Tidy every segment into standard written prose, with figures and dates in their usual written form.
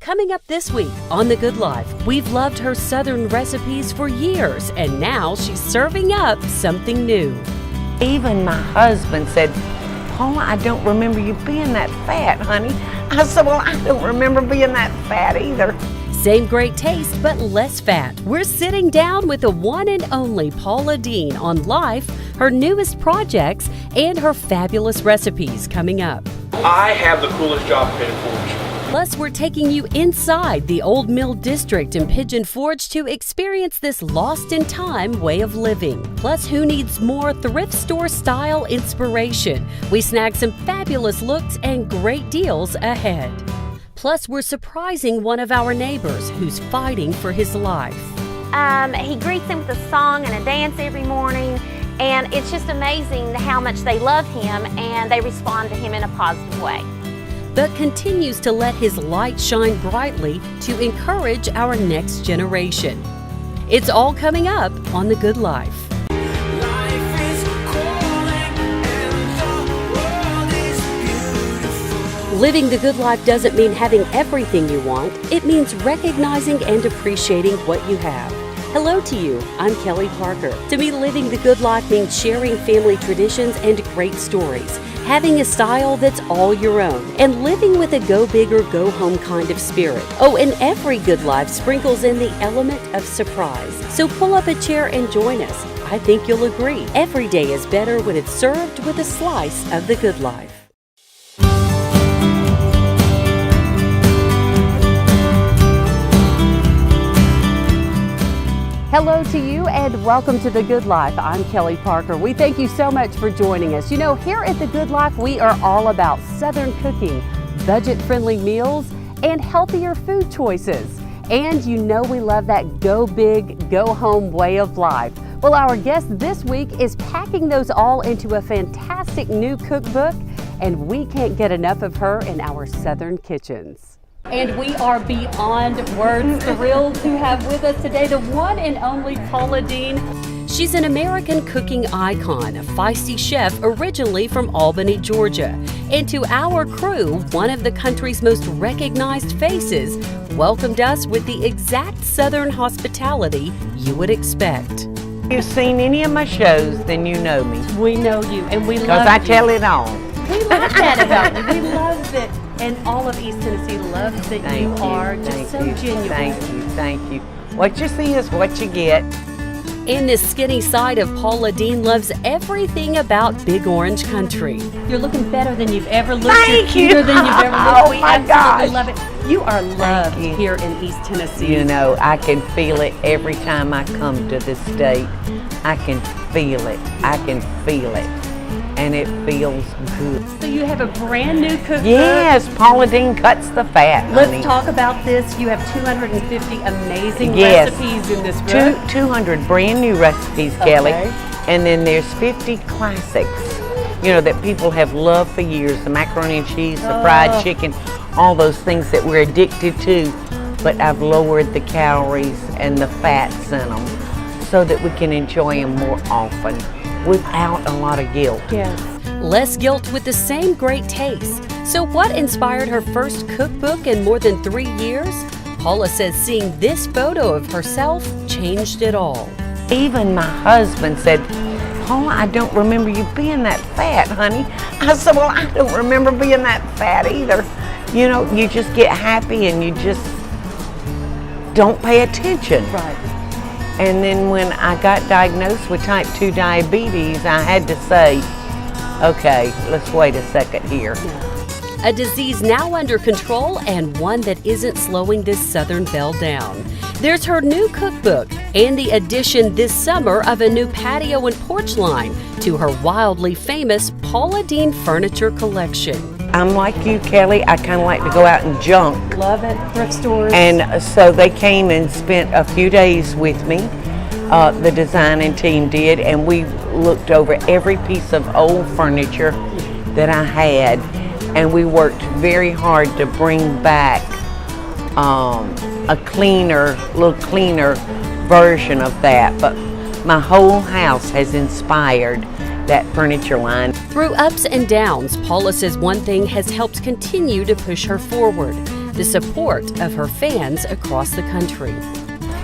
Coming up this week on The Good Life, we've loved her Southern recipes for years, and now she's serving up something new. Even my husband said, "Paula, I don't remember you being that fat, honey." I said, "Well, I don't remember being that fat either." Same great taste, but less fat. We're sitting down with the one and only Paula Deen on life, her newest projects, and her fabulous recipes coming up. I have the coolest job in Pigeon Forge. Plus, we're taking you inside the Old Mill District in Pigeon Forge to experience this lost-in-time way of living. Plus, who needs more thrift store style inspiration? We snagged some fabulous looks and great deals ahead. Plus, we're surprising one of our neighbors who's fighting for his life. He greets them with a song and a dance every morning, and it's just amazing how much they love him and they respond to him in a positive way. But continues to let his light shine brightly to encourage our next generation. It's all coming up on The Good Life. Living the good life doesn't mean having everything you want. It means recognizing and appreciating what you have. Hello to you, I'm Kelly Parker. To me, living the good life means sharing family traditions and great stories, having a style that's all your own, and living with a go big or go home kind of spirit. Oh, and every good life sprinkles in the element of surprise. So pull up a chair and join us. I think you'll agree. Every day is better when it's served with a slice of the good life. Hello to you and welcome to The Good Life. I'm Kelly Parker. We thank you so much for joining us. You know, here at The Good Life, we are all about Southern cooking, budget-friendly meals, and healthier food choices. And you know we love that go big, go home way of life. Well, our guest this week is packing those all into a fantastic new cookbook, and we can't get enough of her in our Southern kitchens. And we are beyond words thrilled to have with us today the one and only Paula Deen. She's an American cooking icon, a feisty chef originally from Albany, Georgia. And to our crew, one of the country's most recognized faces, welcomed us with the exact Southern hospitality you would expect. If you've seen any of my shows, then you know me. We know you and we love you. Because I tell it all. We love that about you. We love that. And all of East Tennessee loves that you are just so genuine. Thank you. What you see is what you get. And this skinny side of Paula Deen loves everything about Big Orange Country. You're looking better than you've ever looked. Thank you. Cuter than you've ever looked. Oh we my absolutely gosh. love it. You are loved here in East Tennessee. You know, I can feel it every time I come to this state. I can feel it. I can feel it. And it feels good. So you have a brand new cookbook. Yes, Paula Deen cuts the fat, honey. Let's talk about this. You have 250 amazing recipes in this book. 200 brand new recipes, Kelly. And then there's 50 classics, you know, that people have loved for years. The macaroni and cheese, the fried chicken, all those things that we're addicted to. But I've lowered the calories and the fats in them so that we can enjoy them more often, without a lot of guilt. Yes. Less guilt with the same great taste. So what inspired her first cookbook in more than 3 years? Paula says seeing this photo of herself changed it all. Even my husband said, "Paula, I don't remember you being that fat, honey." I said, "Well, I don't remember being that fat either." You know, you just get happy and you just don't pay attention. Right. And then when I got diagnosed with type 2 diabetes, I had to say, okay, let's wait a second here. A disease now under control and one that isn't slowing this Southern belle down. There's her new cookbook and the addition this summer of a new patio and porch line to her wildly famous Paula Deen furniture collection. I'm like you, Kelly. I kind of like to go out and junk. Love it, thrift stores. And so they came and spent a few days with me. The designing team did, and we looked over every piece of old furniture that I had, and we worked very hard to bring back a little cleaner version of that. But my whole house has inspired that furniture line. Through ups and downs, Paula says one thing has helped continue to push her forward. the support of her fans across the country.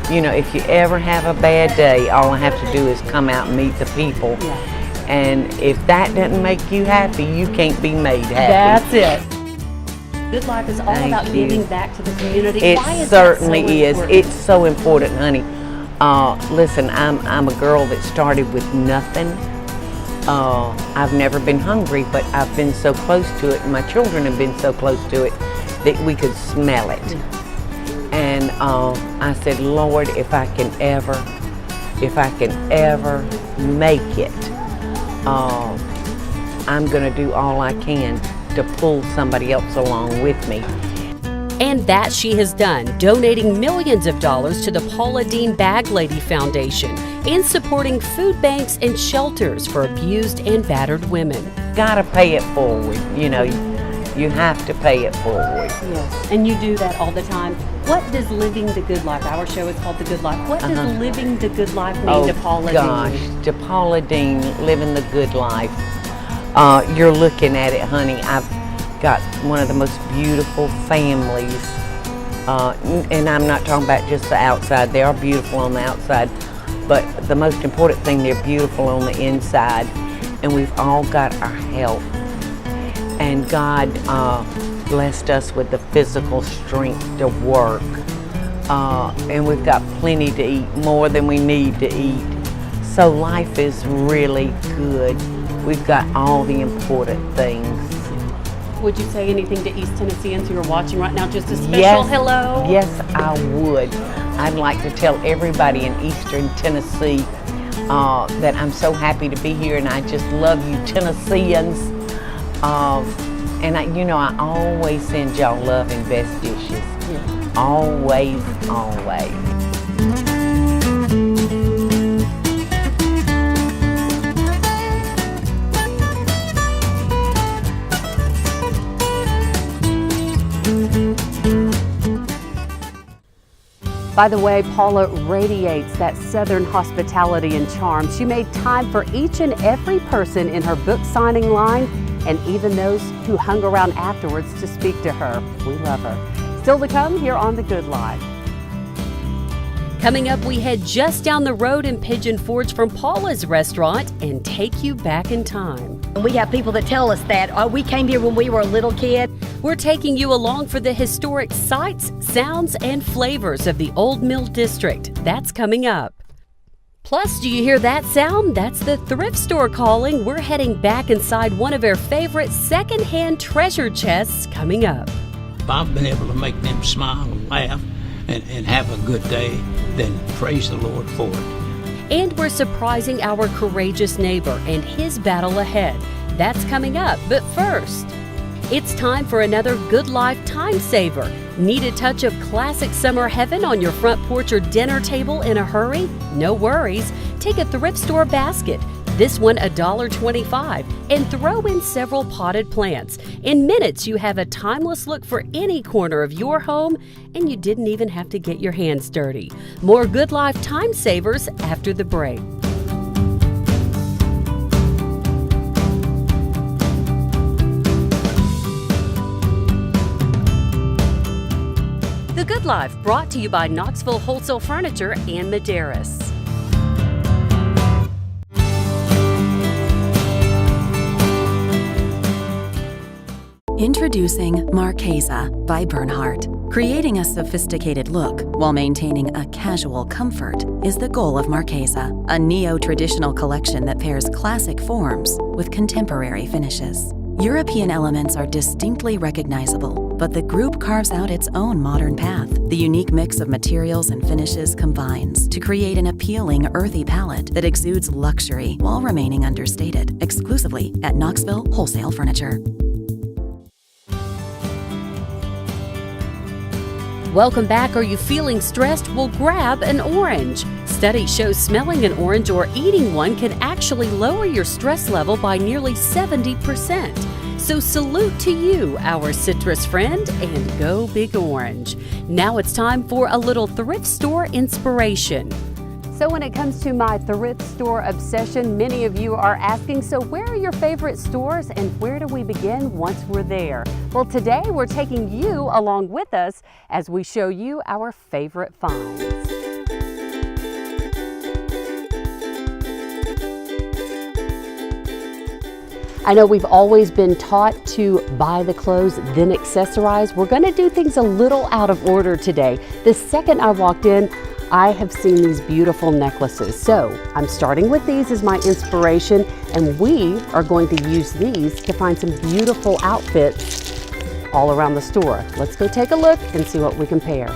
You know, if you ever have a bad day, all I have to do is come out and meet the people. Yeah. And if that doesn't make you happy, you can't be made happy. That's it. Good Life is all Thank about you. giving back to the community. It Why is certainly that so is. important? It's so important, honey. Listen, I'm a girl that started with nothing. I've never been hungry, but I've been so close to it, and my children have been so close to it that we could smell it. And I said, Lord, if I can ever make it, I'm going to do all I can to pull somebody else along with me. And that she has done, donating millions of dollars to the Paula Deen Bag Lady Foundation and supporting food banks and shelters for abused and battered women. Gotta pay it forward, you know, you have to pay it forward. Yes, and you do that all the time. What does living the good life, our show is called The Good Life, what does living the good life mean to Paula Deen? To Paula Deen, living the good life. You're looking at it, honey. I've got one of the most beautiful families, and I'm not talking about just the outside. They are beautiful on the outside, but the most important thing, they're beautiful on the inside, and we've all got our health. And God blessed us with the physical strength to work, and we've got plenty to eat, more than we need to eat. So life is really good. We've got all the important things. Would you say anything to East Tennesseans who are watching right now? Just a special hello? Yes, I would. I'd like to tell everybody in Eastern Tennessee that I'm so happy to be here, and I just love you Tennesseans. And I always send y'all love and best dishes. Yeah. Always, always. By the way, Paula radiates that Southern hospitality and charm. She made time for each and every person in her book signing line, and even those who hung around afterwards to speak to her. We love her. Still to come here on The Good Life. Coming up, we head just down the road in Pigeon Forge from Paula's restaurant and take you back in time. We have people that tell us that we came here when we were a little kid. We're taking you along for the historic sights, sounds, and flavors of the Old Mill District. That's coming up. Plus, do you hear that sound? That's the thrift store calling. We're heading back inside one of our favorite secondhand treasure chests coming up. If I've been able to make them smile and laugh and have a good day, then praise the Lord for it. And we're surprising our courageous neighbor and his battle ahead. That's coming up, but first, it's time for another Good Life time saver. Need a touch of classic summer heaven on your front porch or dinner table in a hurry? No worries. Take a thrift store basket. This one $1.25, and throw in several potted plants. In minutes, you have a timeless look for any corner of your home, and you didn't even have to get your hands dirty. More Good Life time savers after the break. The Good Life, brought to you by Knoxville Wholesale Furniture and Medeiros. Introducing Marchesa by Bernhardt. Creating a sophisticated look while maintaining a casual comfort is the goal of Marchesa, a neo-traditional collection that pairs classic forms with contemporary finishes. European elements are distinctly recognizable, but the group carves out its own modern path. The unique mix of materials and finishes combines to create an appealing, earthy palette that exudes luxury while remaining understated, exclusively at Knoxville Wholesale Furniture. Welcome back. Are you feeling stressed? Well, grab an orange. Studies show smelling an orange or eating one can actually lower your stress level by nearly 70%. So salute to you, our citrus friend, and go big orange. Now it's time for a little thrift store inspiration. So when it comes to my thrift store obsession, many of you are asking, so where are your favorite stores and where do we begin once we're there? Well, today we're taking you along with us as we show you our favorite finds. I know we've always been taught to buy the clothes, then accessorize. We're going to do things a little out of order today. The second I walked in, I have seen these beautiful necklaces. So I'm starting with these as my inspiration, and we are going to use these to find some beautiful outfits all around the store. Let's go take a look and see what we compare.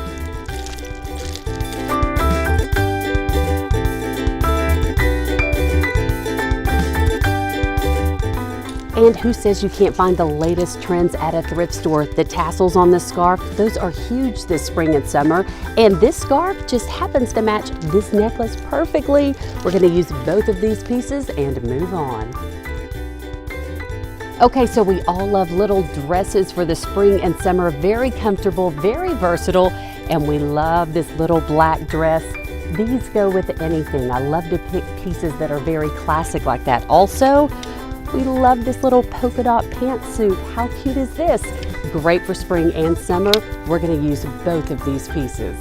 And who says you can't find the latest trends at a thrift store? The tassels on this scarf, those are huge this spring and summer. And this scarf just happens to match this necklace perfectly. We're gonna use both of these pieces and move on. Okay, so we all love little dresses for the spring and summer. Very comfortable, very versatile, and we love this little black dress. These go with anything. I love to pick pieces that are very classic like that. Also, we love this little polka dot pantsuit. How cute is this? Great for spring and summer. We're going to use both of these pieces.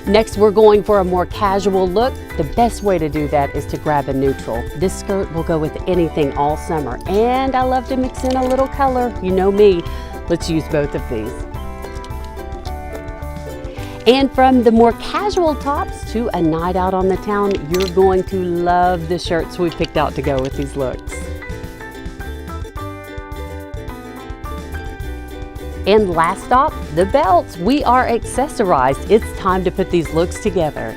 Next, we're going for a more casual look. The best way to do that is to grab a neutral. This skirt will go with anything all summer. And I love to mix in a little color. You know me. Let's use both of these. And from the more casual tops to a night out on the town, you're going to love the shirts we picked out to go with these looks. And last stop, the belts. We are accessorized. It's time to put these looks together.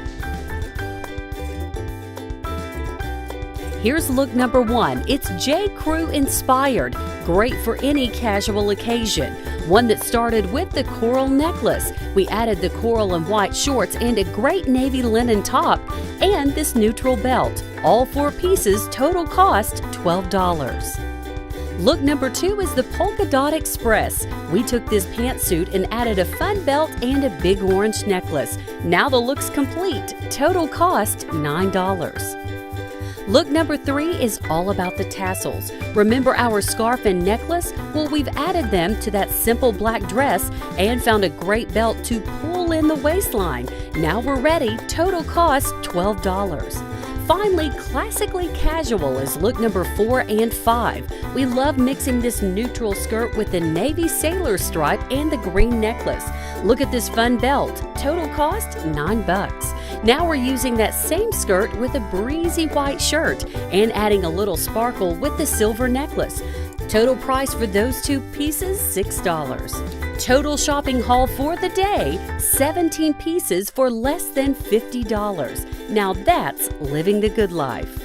Here's look number one. It's J. Crew inspired. Great for any casual occasion. One that started with the coral necklace. We added the coral and white shorts and a great navy linen top and this neutral belt. All 4 pieces, total cost $12. Look number 2 is the Polka Dot Express. We took this pantsuit and added a fun belt and a big orange necklace. Now the look's complete. Total cost $9. Look number 3 is all about the tassels. Remember our scarf and necklace? Well, we've added them to that simple black dress and found a great belt to pull in the waistline. Now we're ready. Total cost $12. Finally, classically casual is look number 4 and 5. We love mixing this neutral skirt with the navy sailor stripe and the green necklace. Look at this fun belt. Total cost $9. Now we're using that same skirt with a breezy white shirt and adding a little sparkle with the silver necklace. Total price for those 2 pieces, $6. Total shopping haul for the day, 17 pieces for less than $50. Now that's living the good life.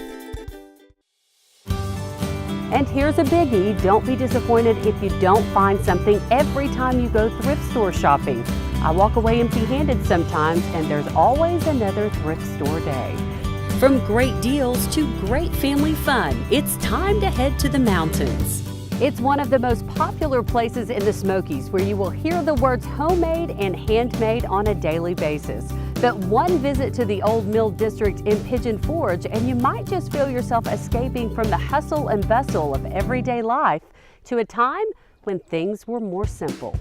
And here's a biggie. Don't be disappointed if you don't find something every time you go thrift store shopping. I walk away empty-handed sometimes, and there's always another thrift store day. From great deals to great family fun, it's time to head to the mountains. It's one of the most popular places in the Smokies where you will hear the words homemade and handmade on a daily basis. But one visit to the Old Mill District in Pigeon Forge and you might just feel yourself escaping from the hustle and bustle of everyday life to a time when things were more simple.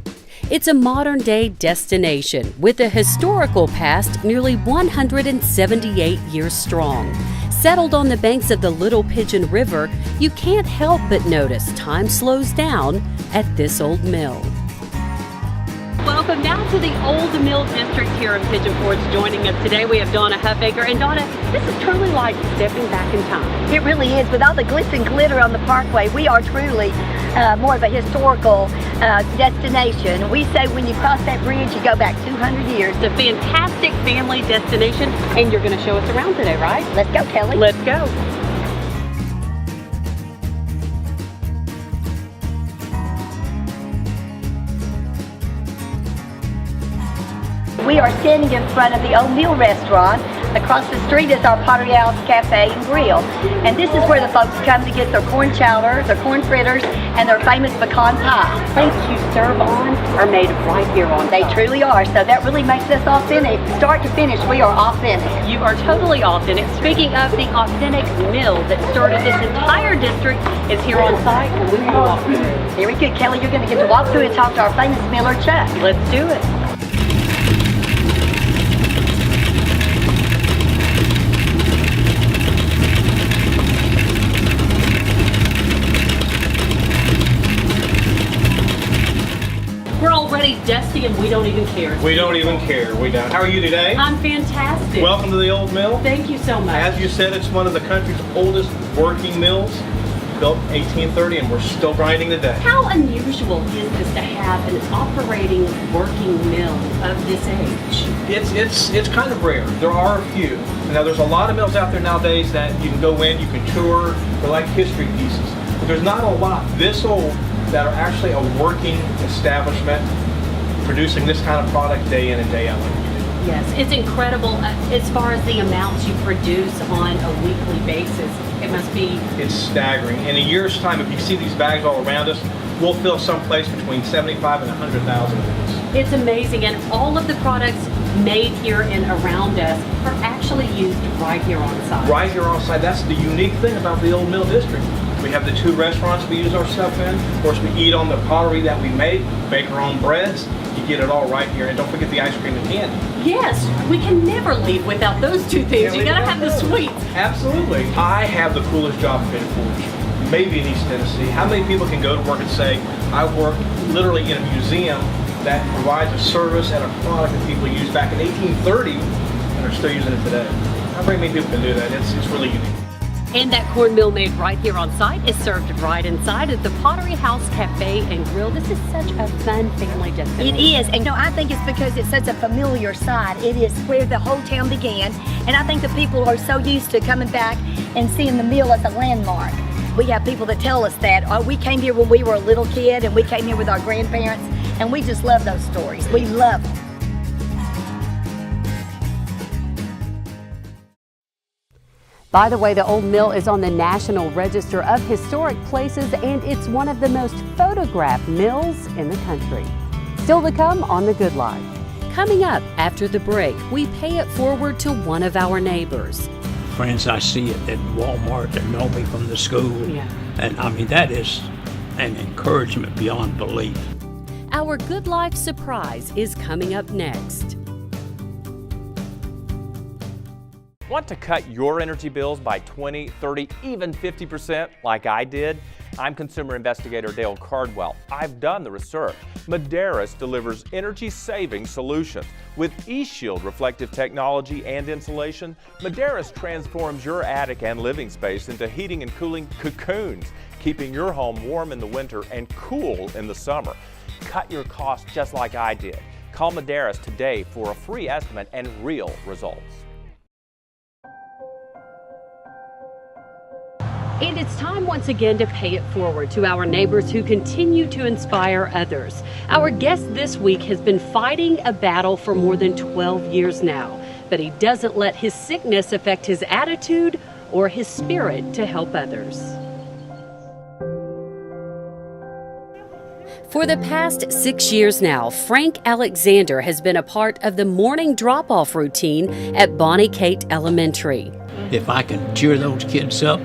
It's a modern-day destination with a historical past nearly 178 years strong. Settled on the banks of the Little Pigeon River, you can't help but notice time slows down at this old mill. Welcome now to the Old Mill District here in Pigeon Forge. Joining us today, we have Donna Huffaker. And Donna, this is truly like stepping back in time. It really is. With all the glitz and glitter on the parkway, we are truly more of a historical destination. We say when you cross that bridge, you go back 200 years. It's a fantastic family destination, and you're going to show us around today, right? Let's go, Kelly. Let's go. We are standing in front of the Old Mill restaurant. Across the street is our Pottery House Cafe and Grill. And this is where the folks come to get their corn chowder, their corn fritters, and their famous pecan pie. Plates you serve on are made right here on They site. truly are, so that really makes us authentic. Start to finish, we are authentic. You are totally authentic. Speaking of the authentic mill that started this entire district is here on site, and we will walk through it. Very good, Kelly, you're going to get to walk through and talk to our famous miller, Chuck. Let's do it. We're already dusty and we don't even care. We don't even care. We don't. How are you today? I'm fantastic. Welcome to the old mill. Thank you so much. As you said, it's one of the country's oldest working mills, built 1830, and we're still grinding today. How unusual is this to have an operating working mill of this age? It's kind of rare. There are a few. Now, there's a lot of mills out there nowadays that you can go in, you can tour, they're like history pieces. But there's not a lot this old that are actually a working establishment producing this kind of product day in and day out. Yes, it's incredible as far as the amounts you produce on a weekly basis. It must be. It's staggering. In a year's time, if you see these bags all around us, we'll fill someplace between 75 and 100,000 of these. It's amazing, and all of the products made here and around us are actually used right here on site. Right here on site. That's the unique thing about the Old Mill District. We have the 2 restaurants we use our stuff in. Of course, we eat on the pottery that we make our own breads. You get it all right here. And don't forget the ice cream and candy. Yes, we can never leave without those 2 things. You gotta have the sweets. Absolutely. I have the coolest job in Forge, maybe in East Tennessee. How many people can go to work and say, I work literally in a museum that provides a service and a product that people used back in 1830 and are still using it today? How many people can do that? It's really unique. And that cornmeal made right here on site is served right inside at the Pottery House Cafe and Grill. This is such a fun family destination. It is, and you know, I think it's because it's such a familiar site. It is where the whole town began, and I think the people are so used to coming back and seeing the mill as a landmark. We have people that tell us that. Oh, we came here when we were a little kid, and we came here with our grandparents, and we just love those stories. We love them. By the way, the Old Mill is on the National Register of Historic Places, and it's one of the most photographed mills in the country. Still to come on The Good Life. Coming up after the break, we pay it forward to one of our neighbors. Friends I see at Walmart that know me from the school. Yeah. And I mean, that is an encouragement beyond belief. Our Good Life surprise is coming up next. Want to cut your energy bills by 20, 30, even 50% like I did? I'm consumer investigator Dale Cardwell. I've done the research. Medeiros delivers energy-saving solutions. With eShield reflective technology and insulation, Medeiros transforms your attic and living space into heating and cooling cocoons, keeping your home warm in the winter and cool in the summer. Cut your costs just like I did. Call Medeiros today for a free estimate and real results. And it's time once again to pay it forward to our neighbors who continue to inspire others. Our guest this week has been fighting a battle for more than 12 years now, but he doesn't let his sickness affect his attitude or his spirit to help others. For the past 6 years now, Frank Alexander has been a part of the morning drop-off routine at Bonnie Kate Elementary. If I can cheer those kids up,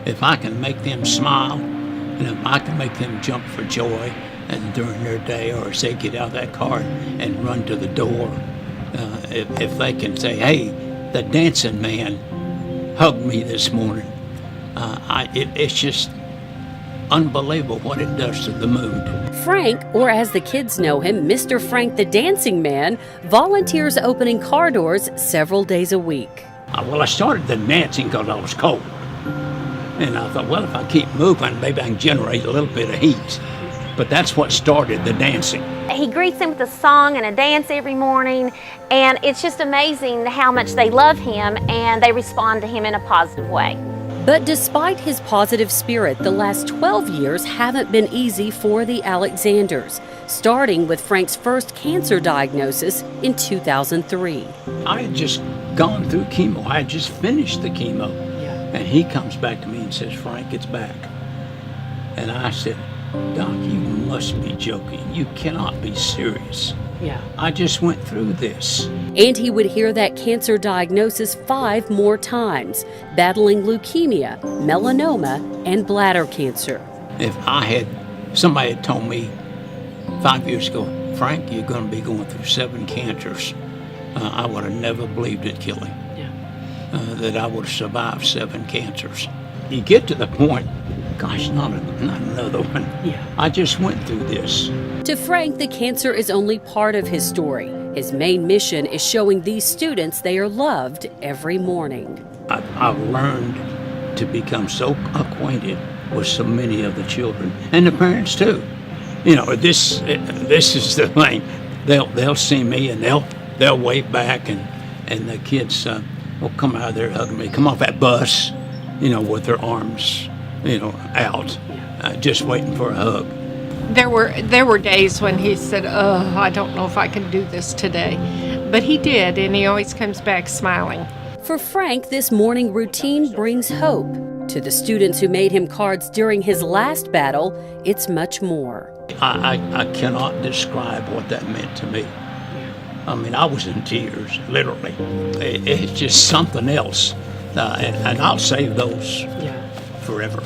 if I can make them smile, and if I can make them jump for joy and during their day, or as they get out of that car and run to the door, if they can say, hey, the dancing man hugged me this morning, it's just unbelievable what it does to the mood. Frank, or as the kids know him, Mr. Frank the Dancing Man, volunteers opening car doors several days a week. Well, I started the dancing because I was cold. And I thought, well, if I keep moving, maybe I can generate a little bit of heat. But that's what started the dancing. He greets them with a song and a dance every morning, and it's just amazing how much they love him and they respond to him in a positive way. But despite his positive spirit, the last 12 years haven't been easy for the Alexanders, starting with Frank's first cancer diagnosis in 2003. I had just gone through chemo. I had just finished the chemo. And he comes back to me and says, Frank, it's back. And I said, Doc, you must be joking. You cannot be serious. Yeah. I just went through this. And he would hear that cancer diagnosis 5 more times, battling leukemia, melanoma, and bladder cancer. If somebody had told me 5 years ago, Frank, you're going to be going through 7 cancers, I would have never believed it, Kelly. That I would have survived 7 cancers. You get to the point, gosh, not another one. Yeah. I just went through this. To Frank, the cancer is only part of his story. His main mission is showing these students they are loved every morning. I've learned to become so acquainted with so many of the children and the parents too. You know, this is the thing. They'll see me and they'll wave back, and the kids will come out of there hugging me, come off that bus, you know, with their arms, you know, out, just waiting for a hug. There were days when he said, "Oh, I don't know if I can do this today," but he did, and he always comes back smiling. For Frank, this morning routine brings hope. To the students who made him cards during his last battle, it's much more. I cannot describe what that meant to me. I mean, I was in tears, literally. It's just something else. And I'll save those forever.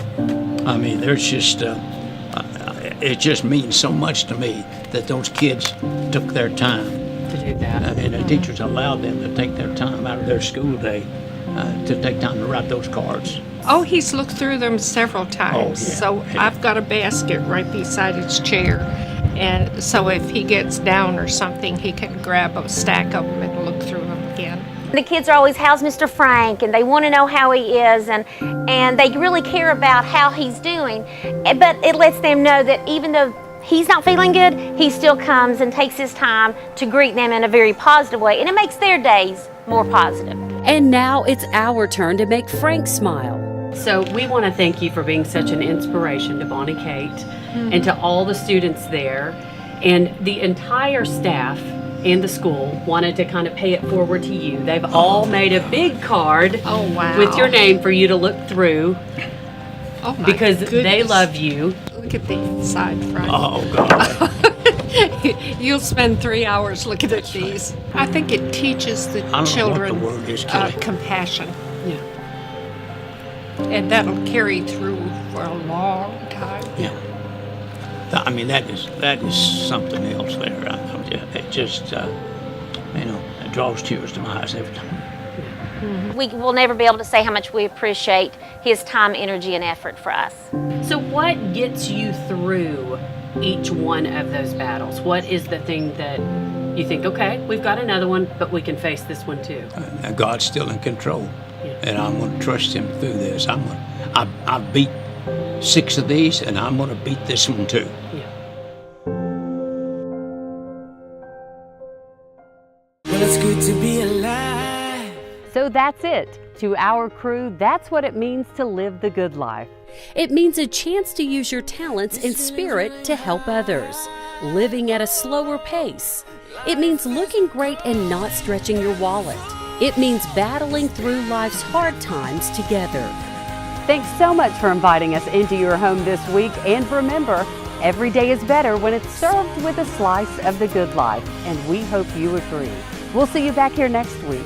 I mean, there's just, it just means so much to me that those kids took their time To do that. and the teachers allowed them to take their time out of their school day to take time to write those cards. Oh, he's looked through them several times. Oh, yeah. So I've got a basket right beside his chair. And so if he gets down or something, he can grab a stack of them and look through them again. The kids are always, how's Mr. Frank? And they want to know how he is, and they really care about how he's doing. But it lets them know that even though he's not feeling good, he still comes and takes his time to greet them in a very positive way. And it makes their days more positive. And now it's our turn to make Frank smile. So we want to thank you for being such an inspiration to Bonnie Kate and to all the students there. And the entire staff and the school wanted to kind of pay it forward to you. They've all made a big card with your name for you to look through because they love you. Look at the inside front. Oh, God. You'll spend 3 hours looking at these. I think it teaches the children what the word is, Kelly. compassion. Yeah. And that'll carry through for a long time. Yeah. I mean, that is something else there. It just, you know, it draws tears to my eyes every time. We will never be able to say how much we appreciate his time, energy, and effort for us. So what gets you through each one of those battles? What is the thing that you think, okay, we've got another one, but we can face this one too? God's still in control, and I'm going to trust Him through this. I beat 6 of these, and I'm going to beat this one too. It's good to be alive. So that's it. To our crew, that's what it means to live the good life. It means a chance to use your talents and spirit to help others, living at a slower pace. It means looking great and not stretching your wallet. It means battling through life's hard times together. Thanks so much for inviting us into your home this week. And remember, every day is better when it's served with a slice of the good life. And we hope you agree. We'll see you back here next week.